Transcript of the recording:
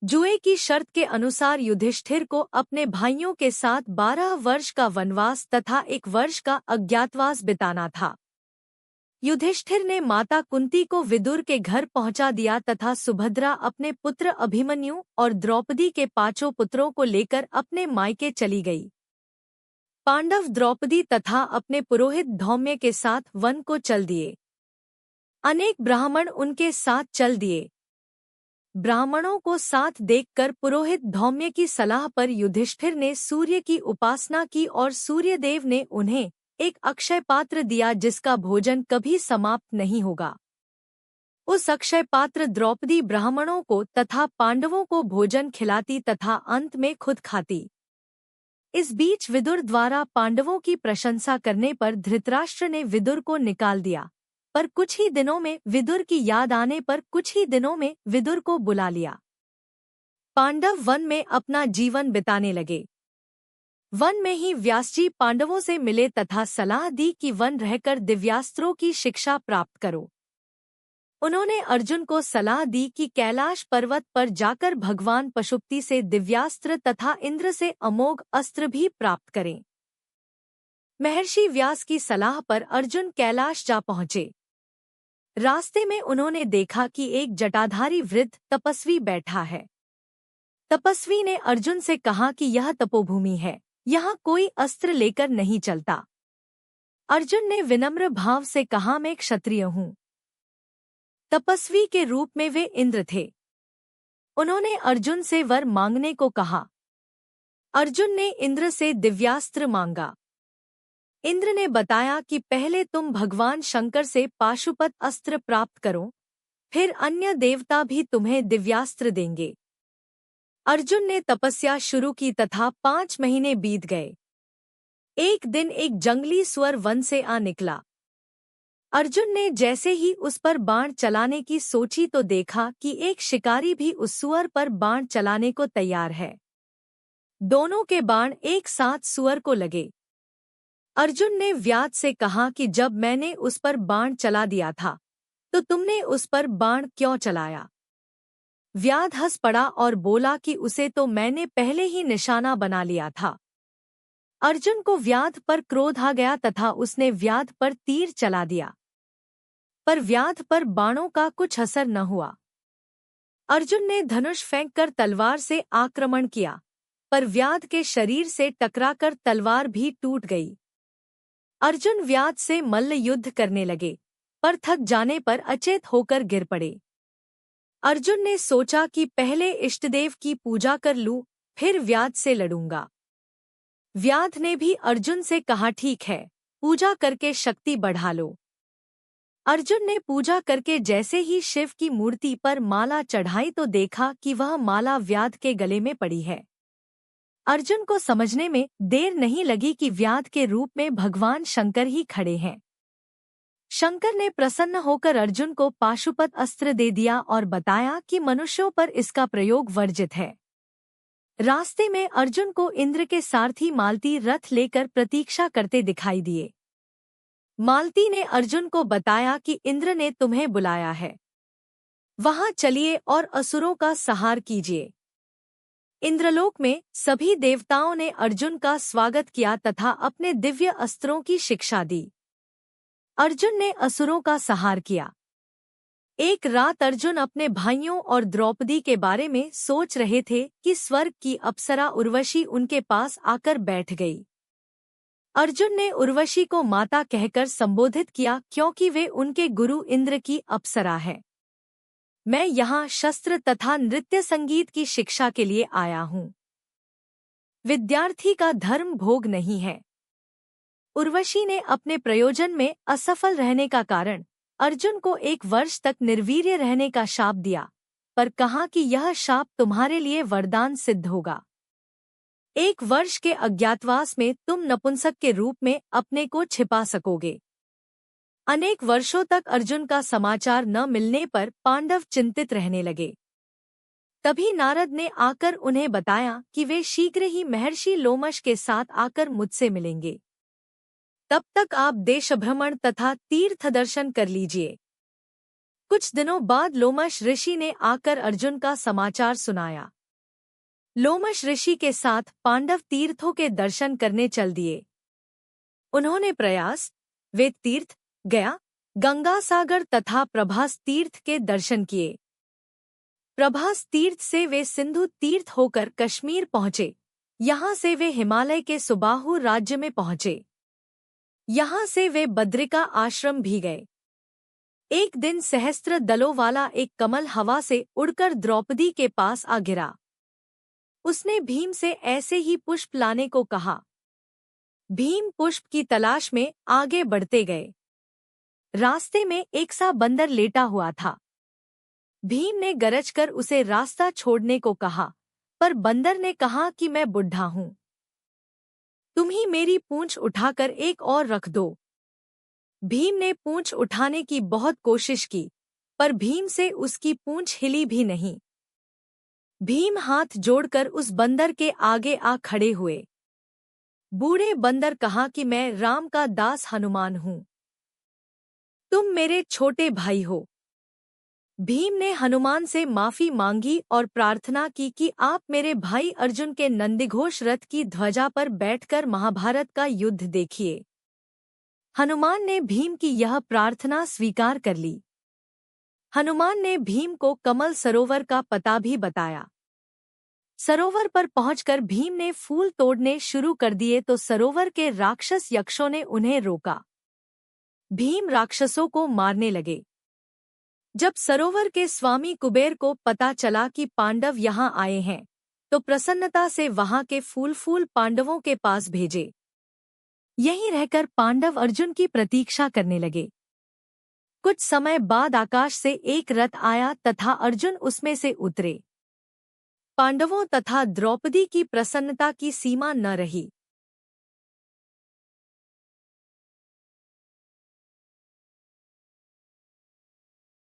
जुए की शर्त के अनुसार युधिष्ठिर को अपने भाइयों के साथ 12 वर्ष का वनवास तथा 1 वर्ष का अज्ञातवास बिताना था। युधिष्ठिर ने माता कुंती को विदुर के घर पहुंचा दिया तथा सुभद्रा अपने पुत्र अभिमन्यु और द्रौपदी के 5 पुत्रों को लेकर अपने मायके चली गई। पांडव द्रौपदी तथा अपने पुरोहित धौम्य के साथ वन को चल दिए। अनेक ब्राह्मण उनके साथ चल दिए। ब्राह्मणों को साथ देखकर पुरोहित धौम्य की सलाह पर युधिष्ठिर ने सूर्य की उपासना की और सूर्यदेव ने उन्हें एक अक्षय पात्र दिया जिसका भोजन कभी समाप्त नहीं होगा। उस अक्षय पात्र द्रौपदी ब्राह्मणों को तथा पांडवों को भोजन खिलाती तथा अंत में खुद खाती। इस बीच विदुर द्वारा पांडवों की प्रशंसा करने पर धृतराष्ट्र ने विदुर को निकाल दिया, पर कुछ ही दिनों में विदुर की याद आने पर कुछ ही दिनों में विदुर को बुला लिया। पांडव वन में अपना जीवन बिताने लगे। वन में ही व्यासजी पांडवों से मिले तथा सलाह दी कि वन रहकर दिव्यास्त्रों की शिक्षा प्राप्त करो। उन्होंने अर्जुन को सलाह दी कि कैलाश पर्वत पर जाकर भगवान पशुपति से दिव्यास्त्र तथा इंद्र से अमोघ अस्त्र भी प्राप्त करें। महर्षि व्यास की सलाह पर अर्जुन कैलाश जा पहुँचे। रास्ते में उन्होंने देखा कि एक जटाधारी वृद्ध तपस्वी बैठा है। तपस्वी ने अर्जुन से कहा कि यह तपोभूमि है, यहाँ कोई अस्त्र लेकर नहीं चलता। अर्जुन ने विनम्र भाव से कहा, मैं क्षत्रिय हूँ। तपस्वी के रूप में वे इंद्र थे। उन्होंने अर्जुन से वर मांगने को कहा। अर्जुन ने इंद्र से दिव्यास्त्र मांगा। इंद्र ने बताया कि पहले तुम भगवान शंकर से पाशुपत अस्त्र प्राप्त करो, फिर अन्य देवता भी तुम्हें दिव्यास्त्र देंगे। अर्जुन ने तपस्या शुरू की तथा 5 महीने बीत गए। एक दिन एक जंगली सुअर वन से आ निकला। अर्जुन ने जैसे ही उस पर बाण चलाने की सोची तो देखा कि एक शिकारी भी उस सुअर पर बाण चलाने को तैयार है। दोनों के बाण एक साथ सुअर को लगे। अर्जुन ने व्याध से कहा कि जब मैंने उस पर बाण चला दिया था तो तुमने उस पर बाण क्यों चलाया? व्याध हंस पड़ा और बोला कि उसे तो मैंने पहले ही निशाना बना लिया था। अर्जुन को व्याध पर क्रोध आ गया तथा उसने व्याध पर तीर चला दिया, पर व्याध पर बाणों का कुछ असर न हुआ। अर्जुन ने धनुष फेंककर तलवार से आक्रमण किया, पर व्याध के शरीर से टकराकर तलवार भी टूट गई। अर्जुन व्याध से मल्ल युद्ध करने लगे, पर थक जाने पर अचेत होकर गिर पड़े। अर्जुन ने सोचा कि पहले इष्टदेव की पूजा कर लूं, फिर व्याध से लड़ूंगा। व्याध ने भी अर्जुन से कहा, ठीक है, पूजा करके शक्ति बढ़ा लो। अर्जुन ने पूजा करके जैसे ही शिव की मूर्ति पर माला चढ़ाई तो देखा कि वह माला व्याध के गले में पड़ी है। अर्जुन को समझने में देर नहीं लगी कि व्याध के रूप में भगवान शंकर ही खड़े हैं। शंकर ने प्रसन्न होकर अर्जुन को पाशुपत अस्त्र दे दिया और बताया कि मनुष्यों पर इसका प्रयोग वर्जित है। रास्ते में अर्जुन को इंद्र के सारथी मालती रथ लेकर प्रतीक्षा करते दिखाई दिए। मालती ने अर्जुन को बताया कि इंद्र ने तुम्हें बुलाया है, वहां चलिए और असुरों का संहार कीजिए। इंद्रलोक में सभी देवताओं ने अर्जुन का स्वागत किया तथा अपने दिव्य अस्त्रों की शिक्षा दी। अर्जुन ने असुरों का संहार किया। एक रात अर्जुन अपने भाइयों और द्रौपदी के बारे में सोच रहे थे कि स्वर्ग की अप्सरा उर्वशी उनके पास आकर बैठ गई। अर्जुन ने उर्वशी को माता कहकर संबोधित किया, क्योंकि वे उनके गुरु इंद्र की अप्सरा है। मैं यहाँ शस्त्र तथा नृत्य संगीत की शिक्षा के लिए आया हूँ। विद्यार्थी का धर्म भोग नहीं है। उर्वशी ने अपने प्रयोजन में असफल रहने का कारण अर्जुन को 1 वर्ष तक निर्वीर्य रहने का शाप दिया, पर कहा कि यह शाप तुम्हारे लिए वरदान सिद्ध होगा। 1 वर्ष के अज्ञातवास में तुम नपुंसक के रूप में अपने को छिपा सकोगे। अनेक वर्षों तक अर्जुन का समाचार न मिलने पर पांडव चिंतित रहने लगे। तभी नारद ने आकर उन्हें बताया कि वे शीघ्र ही महर्षि लोमश के साथ आकर मुझसे मिलेंगे। तब तक आप देश भ्रमण तथा तीर्थ दर्शन कर लीजिए। कुछ दिनों बाद लोमश ऋषि ने आकर अर्जुन का समाचार सुनाया। लोमश ऋषि के साथ पांडव तीर्थों के दर्शन करने चल दिए। उन्होंने प्रयास, वेद तीर्थ, गया, गंगासागर तथा प्रभास तीर्थ के दर्शन किए। प्रभास तीर्थ से वे सिंधु तीर्थ होकर कश्मीर पहुंचे। यहाँ से वे हिमालय के सुबाहु राज्य में पहुंचे। यहाँ से वे बद्रिका आश्रम भी गए। एक दिन सहस्त्र दलों वाला एक कमल हवा से उड़कर द्रौपदी के पास आ गिरा। उसने भीम से ऐसे ही पुष्प लाने को कहा। भीम पुष्प की तलाश में आगे बढ़ते गए। रास्ते में एक सा बंदर लेटा हुआ था। भीम ने गरजकर उसे रास्ता छोड़ने को कहा, पर बंदर ने कहा कि मैं बुढ़ा हूं, तुम ही मेरी पूंछ उठाकर एक और रख दो। भीम ने पूंछ उठाने की बहुत कोशिश की, पर भीम से उसकी पूंछ हिली भी नहीं। भीम हाथ जोड़कर उस बंदर के आगे आ खड़े हुए। बूढ़े बंदर कहा कि मैं राम का दास हनुमान हूं, तुम मेरे छोटे भाई हो। भीम ने हनुमान से माफी मांगी और प्रार्थना की कि आप मेरे भाई अर्जुन के नंदीघोष रथ की ध्वजा पर बैठकर महाभारत का युद्ध देखिए। हनुमान ने भीम की यह प्रार्थना स्वीकार कर ली। हनुमान ने भीम को कमल सरोवर का पता भी बताया। सरोवर पर पहुंचकर भीम ने फूल तोड़ने शुरू कर दिए तो सरोवर के राक्षस यक्षों ने उन्हें रोका। भीम राक्षसों को मारने लगे। जब सरोवर के स्वामी कुबेर को पता चला कि पांडव यहाँ आए हैं, तो प्रसन्नता से वहां के फूल पांडवों के पास भेजे। यहीं रहकर पांडव अर्जुन की प्रतीक्षा करने लगे। कुछ समय बाद आकाश से एक रथ आया तथा अर्जुन उसमें से उतरे। पांडवों तथा द्रौपदी की प्रसन्नता की सीमा न रही।